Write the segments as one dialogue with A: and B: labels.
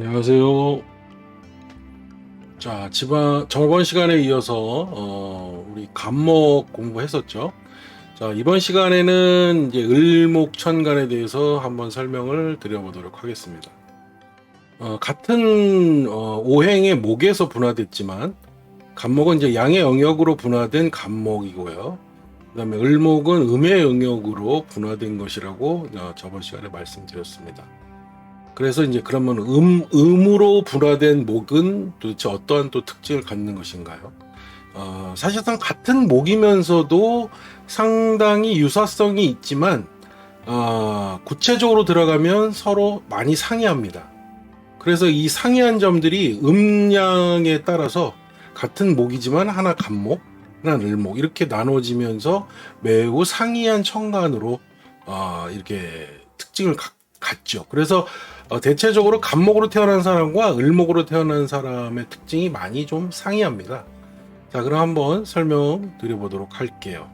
A: 안녕하세요. 자, 저번 시간에 이어서 우리 간목 공부했었죠. 자, 이번 시간에는 이제 을목천간에 대해서 한번 설명을 드려보도록 하겠습니다. 같은 오행의 목에서 분화됐지만 간목은 이제 양의 영역으로 분화된 간목이고요. 그다음에 을목은 음의 영역으로 분화된 것이라고 저번 시간에 말씀드렸습니다. 그래서 이제 그러면 음으로 분화된 목은 도대체 어떠한 또 특징을 갖는 것인가요? 사실상 같은 목이면서도 상당히 유사성이 있지만 구체적으로 들어가면 서로 많이 상이합니다. 그래서 이 상이한 점들이 음양에 따라서 같은 목이지만 하나 간목, 하나 을목 이렇게 나눠지면서 매우 상이한 천간으로 이렇게 특징을 갖죠. 그래서 대체적으로 간목으로 태어난 사람과 을목으로 태어난 사람의 특징이 많이 좀 상이합니다. 자, 그럼 한번 설명드려보도록 할게요.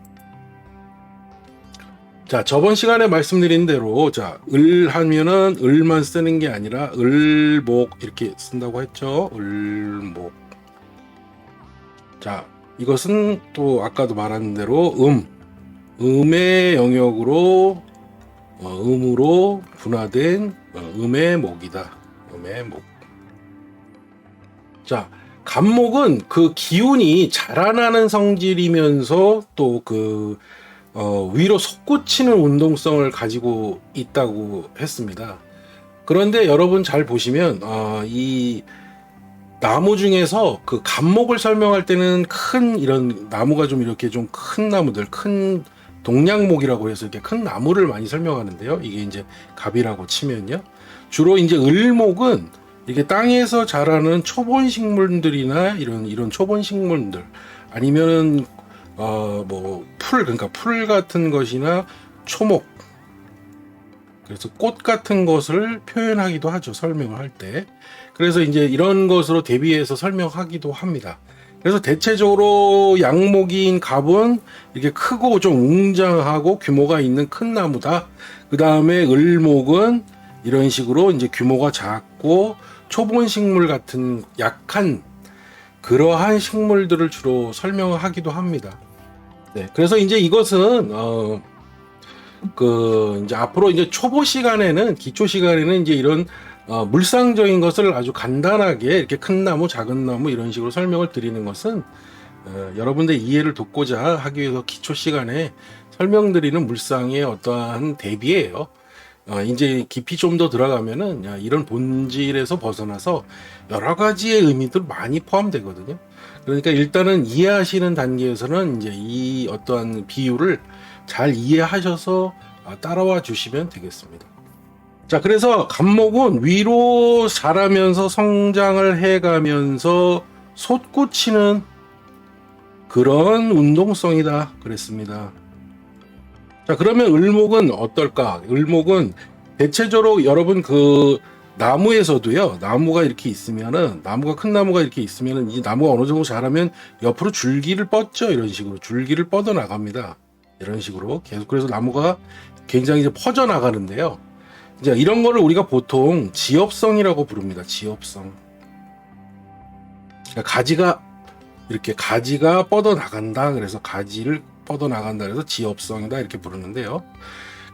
A: 자, 저번 시간에 말씀드린 대로 을 하면은 을만 쓰는 게 아니라 을목 이렇게 쓴다고 했죠. 을목. 자, 이것은 또 아까도 말한 대로 음의 영역으로 음으로 분화된 음의 목이다. 음의 목. 자, 간목은 그 기운이 자라나는 성질이면서 또 위로 솟구치는 운동성을 가지고 있다고 했습니다. 그런데 여러분 잘 보시면 이 나무 중에서 그 간목을 설명할 때는 큰 이런 나무가 좀 이렇게 좀 큰 나무들, 큰 동량목이라고 해서 이렇게 큰 나무를 많이 설명하는데요. 이게 이제 갑이라고 치면요. 주로 이제 을목은 이렇게 땅에서 자라는 초본 식물들이나 이런 초본 식물들 아니면은 그러니까 풀 같은 것이나 초목, 그래서 꽃 같은 것을 표현하기도 하죠. 설명을 할 때. 그래서 이제 이런 것으로 대비해서 설명하기도 합니다. 그래서 대체적으로 양목인 갑은 이렇게 크고 좀 웅장하고 규모가 있는 큰 나무다. 그 다음에 을목은 이런 식으로 이제 규모가 작고 초본 식물 같은 약한 그러한 식물들을 주로 설명을 하기도 합니다. 네, 그래서 이제 이것은 이제 앞으로 이제 초보 시간에는 기초 시간에는 이제 이런 물상적인 것을 아주 간단하게 이렇게 큰 나무, 작은 나무 이런 식으로 설명을 드리는 것은 여러분들의 이해를 돕고자 하기 위해서 기초 시간에 설명드리는 물상의 어떠한 대비예요. 이제 깊이 좀 더 들어가면은 이런 본질에서 벗어나서 여러 가지의 의미들 많이 포함되거든요. 그러니까 일단은 이해하시는 단계에서는 이제 이 어떠한 비유를 잘 이해하셔서 따라와 주시면 되겠습니다. 자, 그래서 간목은 위로 자라면서 성장을 해가면서 솟구치는 그런 운동성이다 그랬습니다. 자, 그러면 을목은 어떨까? 을목은 대체적으로 여러분 나무에서도요, 나무가 이렇게 있으면은, 나무가 큰 나무가 이렇게 있으면은, 이 나무가 어느 정도 자라면 옆으로 줄기를 뻗죠. 이런 식으로. 줄기를 뻗어 나갑니다. 이런 식으로. 계속. 그래서 나무가 굉장히 이제 퍼져 나가는데요. 이제 이런 거를 우리가 보통 지엽성이라고 부릅니다. 지엽성. 그러니까 가지가 뻗어 나간다. 그래서 가지를 뻗어 나간다. 그래서 지엽성이다. 이렇게 부르는데요.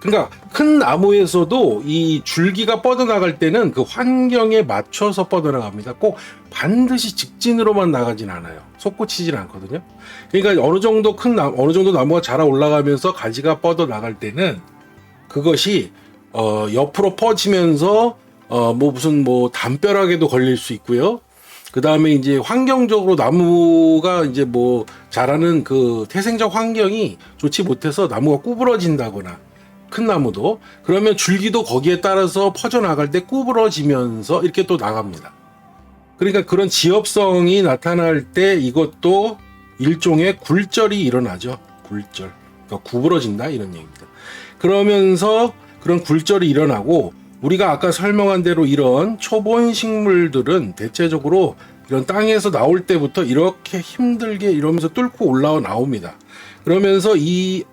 A: 그러니까 큰 나무에서도 이 줄기가 뻗어나갈 때는 그 환경에 맞춰서 뻗어나갑니다. 꼭 반드시 직진으로만 나가진 않아요. 솟구치진 않거든요. 그러니까 어느 정도 나무가 자라 올라가면서 가지가 뻗어나갈 때는 그것이 옆으로 퍼지면서 무슨 담벼락에도 걸릴 수 있고요. 그 다음에 이제 환경적으로 나무가 이제 자라는 그 태생적 환경이 좋지 못해서 나무가 구부러진다거나 큰 나무도 그러면 줄기도 거기에 따라서 퍼져나갈 때 구부러지면서 이렇게 또 나갑니다. 그러니까 그런 지엽성이 나타날 때 이것도 일종의 굴절이 일어나죠. 굴절. 그러니까 구부러진다 이런 얘기입니다. 그러면서 그런 굴절이 일어나고 우리가 아까 설명한 대로 이런 초본 식물들은 대체적으로 이런 땅에서 나올 때부터 이렇게 힘들게 이러면서 뚫고 올라와 나옵니다. 그러면서 이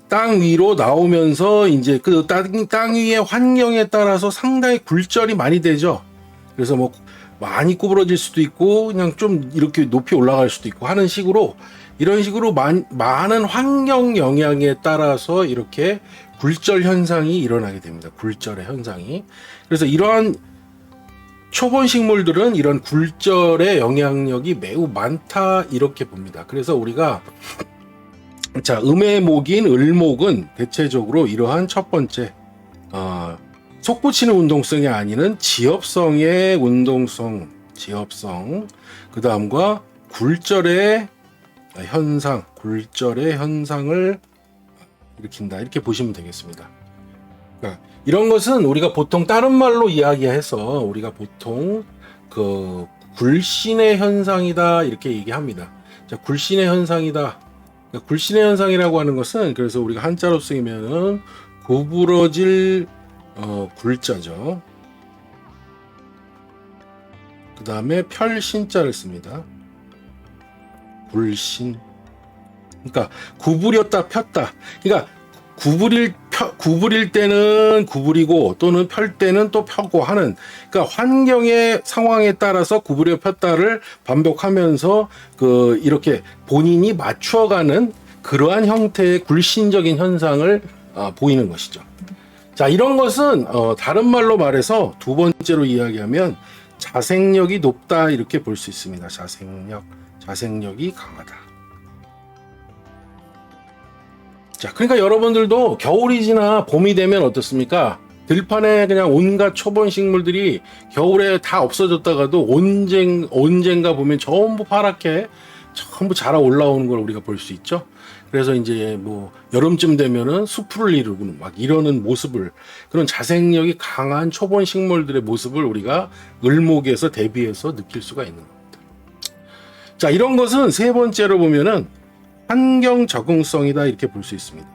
A: 땅 위로 나오면서 이제 그 땅 위의 환경에 따라서 상당히 굴절이 많이 되죠. 그래서 뭐 많이 구부러질 수도 있고 그냥 좀 이렇게 높이 올라갈 수도 있고 하는 식으로 이런 식으로 많은 환경 영향에 따라서 이렇게 굴절 현상이 일어나게 됩니다. 굴절의 현상이. 그래서 이러한 초본 식물들은 이런 굴절의 영향력이 매우 많다 이렇게 봅니다. 그래서 우리가 자, 음해목인 을목은 대체적으로 이러한 첫 번째 솟구치는 운동성이 아니는 지엽성의 운동성, 지엽성, 그 다음과 굴절의 현상을 일으킨다 이렇게 보시면 되겠습니다. 그러니까 이런 것은 우리가 보통 다른 말로 이야기해서 우리가 보통 그 굴신의 현상이다 이렇게 얘기합니다. 자, 굴신의 현상이다. 그러니까 굴신의 현상이라고 하는 것은 그래서 우리가 한자로 쓰면은 구부러질 굴자죠. 그 다음에 펼신자를 습니다. 굴신. 그러니까 구부렸다 폈다. 그러니까 구부릴 때는 구부리고 또는 펼 때는 또 펴고 하는, 그러니까 환경의 상황에 따라서 구부려 폈다를 반복하면서 이렇게 본인이 맞춰가는 그러한 형태의 굴신적인 현상을 보이는 것이죠. 자, 이런 것은 다른 말로 말해서 두 번째로 이야기하면 자생력이 높다 이렇게 볼 수 있습니다. 자생력이 강하다. 자, 그러니까 여러분들도 겨울이 지나 봄이 되면 어떻습니까? 들판에 그냥 온갖 초본 식물들이 겨울에 다 없어졌다가도 언젠가 보면 전부 파랗게 전부 자라 올라오는 걸 우리가 볼 수 있죠. 그래서 이제 뭐 여름쯤 되면은 수풀을 이루고 막 이러는 모습을, 그런 자생력이 강한 초본 식물들의 모습을 우리가 을목에서 대비해서 느낄 수가 있는 겁니다. 자, 이런 것은 세 번째로 보면은 환경 적응성이다 이렇게 볼 수 있습니다.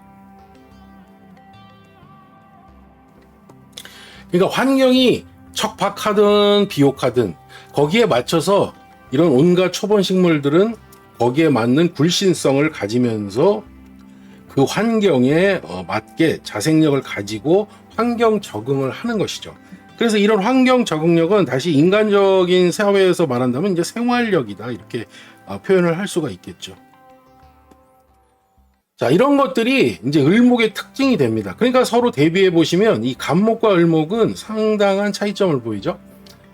A: 그러니까 환경이 척박하든 비옥하든 거기에 맞춰서 이런 온갖 초본 식물들은 거기에 맞는 굴신성을 가지면서 그 환경에 맞게 자생력을 가지고 환경 적응을 하는 것이죠. 그래서 이런 환경 적응력은 다시 인간적인 사회에서 말한다면 이제 생활력이다 이렇게 표현을 할 수가 있겠죠. 자, 이런 것들이 이제 을목의 특징이 됩니다. 그러니까 서로 대비해 보시면 이 간목과 을목은 상당한 차이점을 보이죠.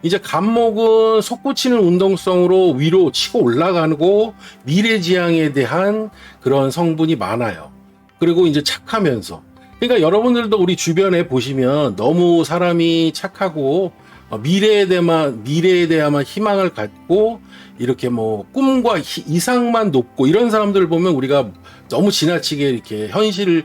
A: 이제 간목은 솟구치는 운동성으로 위로 치고 올라가고 미래지향에 대한 그런 성분이 많아요. 그리고 이제 착하면서, 그러니까 여러분들도 우리 주변에 보시면 너무 사람이 착하고 미래에 대해야만 희망을 갖고 이렇게 뭐 꿈과 이상만 높고 이런 사람들을 보면 우리가 너무 지나치게 이렇게 현실을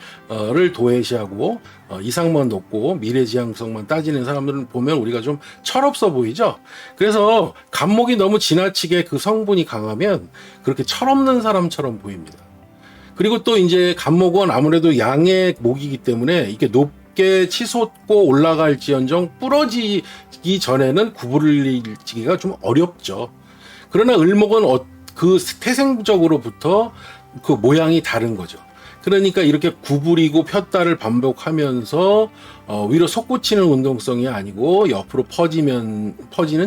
A: 도외시하고 이상만 높고 미래지향성만 따지는 사람들을 보면 우리가 좀 철없어 보이죠. 그래서 간목이 너무 지나치게 그 성분이 강하면 그렇게 철없는 사람처럼 보입니다. 그리고 또 이제 간목은 아무래도 양의 목이기 때문에 이게 높게 치솟고 올라갈지언정 부러지기 전에는 구부리기가 좀 어렵죠. 그러나 을목은 그 태생적으로부터 그 모양이 다른 거죠. 그러니까 이렇게 구부리고 폈다를 반복하면서 위로 솟구치는 운동성이 아니고 옆으로 퍼지는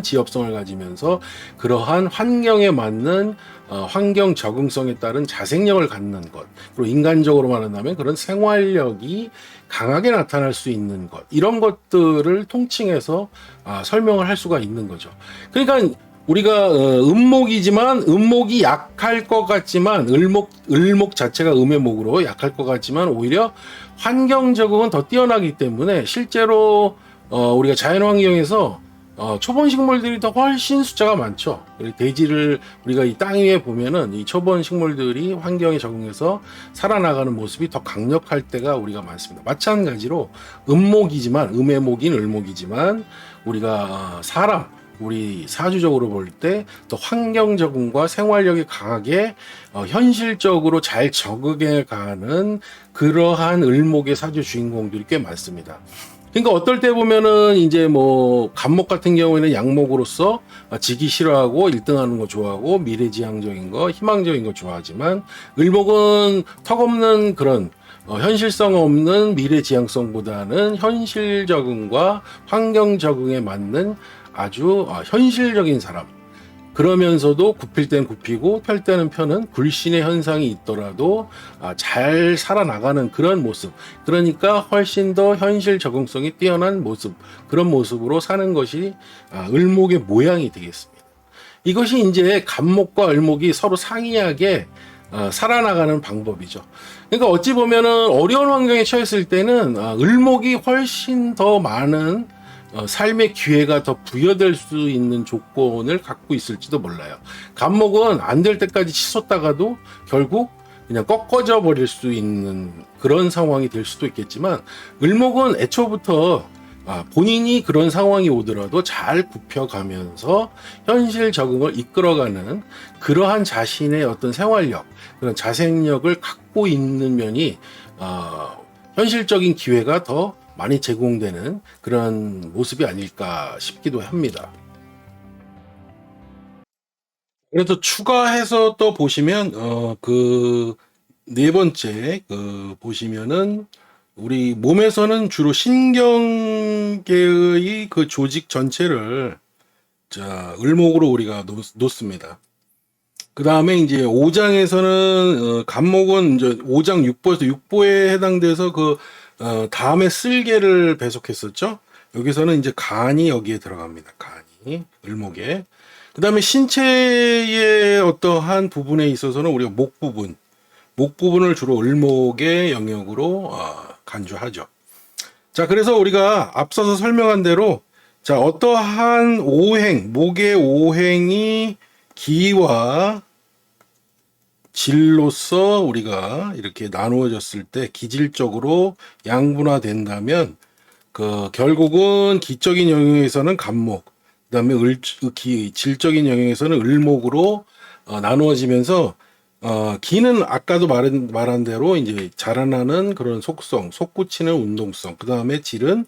A: 지엽성을 가지면서 그러한 환경에 맞는 환경 적응성에 따른 자생력을 갖는 것, 그리고 인간적으로 말한다면 그런 생활력이 강하게 나타날 수 있는 것, 이런 것들을 통칭해서 설명을 할 수가 있는 거죠. 그러니까 우리가 음목이지만 음목이 약할 것 같지만 을목 자체가 음의 목으로 약할 것 같지만 오히려 환경 적응은 더 뛰어나기 때문에 실제로 우리가 자연환경에서 초본 식물들이 더 훨씬 숫자가 많죠. 대지를 우리가 이 땅 위에 보면은 이 초본 식물들이 환경에 적응해서 살아나가는 모습이 더 강력할 때가 우리가 많습니다. 마찬가지로 음의 목인 을목이지만 우리가 우리 사주적으로 볼 때 또 환경 적응과 생활력이 강하게 현실적으로 잘 적응해 가는 그러한 을목의 사주 주인공들이 꽤 많습니다. 그러니까 어떨 때 보면은 이제 뭐 간목 같은 경우에는 양목으로서 지기 싫어하고 1등하는 거 좋아하고 미래지향적인 거, 희망적인 거 좋아하지만 을목은 턱없는 그런 현실성 없는 미래 지향성보다는 현실 적응과 환경 적응에 맞는 아주 현실적인 사람. 그러면서도 굽힐 땐 굽히고 펼 때는 펴는 굴신의 현상이 있더라도 잘 살아나가는 그런 모습. 그러니까 훨씬 더 현실 적응성이 뛰어난 모습. 그런 모습으로 사는 것이 을목의 모양이 되겠습니다. 이것이 이제 갑목과 을목이 서로 상이하게 살아나가는 방법이죠. 그러니까 어찌 보면은 어려운 환경에 처했을 때는 을목이 훨씬 더 많은 삶의 기회가 더 부여될 수 있는 조건을 갖고 있을지도 몰라요. 갑목은 안 될 때까지 치솟다가도 결국 그냥 꺾어져 버릴 수 있는 그런 상황이 될 수도 있겠지만, 을목은 애초부터 본인이 그런 상황이 오더라도 잘 굽혀가면서 현실 적응을 이끌어가는 그러한 자신의 어떤 생활력, 그런 자생력을 갖고 있는 면이 현실적인 기회가 더 많이 제공되는 그런 모습이 아닐까 싶기도 합니다. 그래서 추가해서 또 보시면 그 네 번째 보시면은 우리 몸에서는 주로 신경계의 그 조직 전체를 을목으로 우리가 놓습니다. 그 다음에 이제 5장에서는 갑목은 이제 5장 6보에서 6보에 해당돼서 다음에 쓸개를 배속했었죠. 여기서는 이제 간이 여기에 들어갑니다. 간이 을목에. 그 다음에 신체의 어떠한 부분에 있어서는 우리가 목 부분을 주로 을목의 영역으로 간주하죠. 자, 그래서 우리가 앞서서 설명한 대로 어떠한 오행, 목의 오행이 기와 질로서 우리가 이렇게 나누어졌을 때 기질적으로 양분화된다면 결국은 기적인 영역에서는 갑목, 그다음에 질적인 영역에서는 을목으로 나누어지면서 기는 아까도 말한 대로 이제 자라나는 그런 속성, 솟구치는 운동성, 그다음에 질은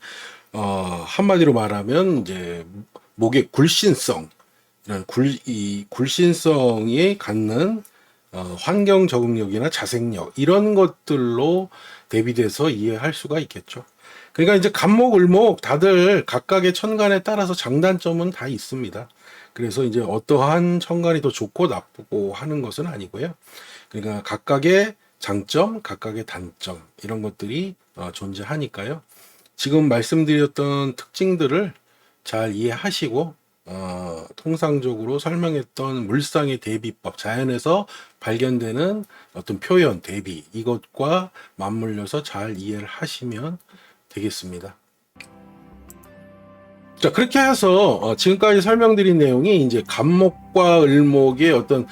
A: 한마디로 말하면 이제 목의 굴신성, 이런 굴신성이 갖는 환경 적응력이나 자생력 이런 것들로 대비돼서 이해할 수가 있겠죠. 그러니까 이제 갑목, 을목 다들 각각의 천간에 따라서 장단점은 다 있습니다. 그래서 이제 어떠한 천간이 더 좋고 나쁘고 하는 것은 아니고요. 그러니까 각각의 장점, 각각의 단점 이런 것들이 존재하니까요. 지금 말씀드렸던 특징들을 잘 이해하시고 통상적으로 설명했던 물상의 대비법, 자연에서 발견되는 어떤 표현, 대비 이것과 맞물려서 잘 이해를 하시면 되겠습니다. 자, 그렇게 해서 지금까지 설명드린 내용이 이제 갑목과 을목의 어떤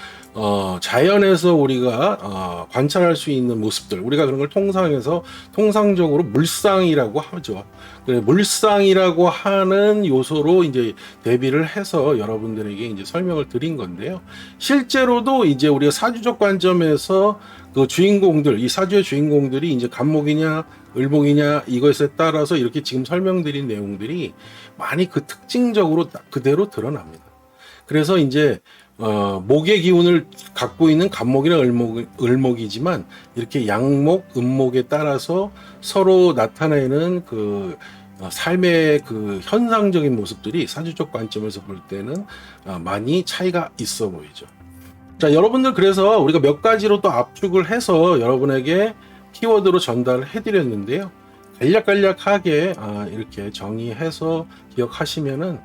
A: 자연에서 우리가 관찰할 수 있는 모습들, 우리가 그런 걸 통상적으로 물상이라고 하죠. 물상이라고 하는 요소로 이제 대비를 해서 여러분들에게 이제 설명을 드린 건데요. 실제로도 이제 우리가 사주적 관점에서 그 주인공들, 이 사주의 주인공들이 이제 갑목이냐 을목이냐 이것에 따라서 이렇게 지금 설명드린 내용들이 많이 그 특징적으로 그대로 드러납니다. 그래서 이제 목의 기운을 갖고 있는 갑목이나 을목이지만 이렇게 양목, 음목에 따라서 서로 나타내는 삶의 현상적인 모습들이 사주적 관점에서 볼 때는 많이 차이가 있어 보이죠. 자, 여러분들 그래서 우리가 몇 가지로 또 압축을 해서 여러분에게 키워드로 전달을 해드렸는데요. 간략하게 이렇게 정의해서 기억하시면은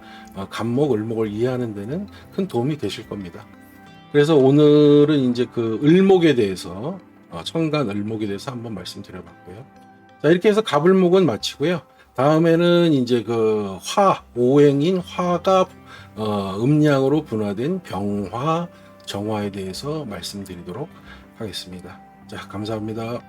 A: 갑목, 을목을 이해하는 데는 큰 도움이 되실 겁니다. 그래서 오늘은 이제 을목에 대해서 천간 을목에 대해서 한번 말씀드려봤고요. 자, 이렇게 해서 갑을목은 마치고요. 다음에는 이제 오행인 화가 음양으로 분화된 병화, 정화에 대해서 말씀드리도록 하겠습니다. 자, 감사합니다.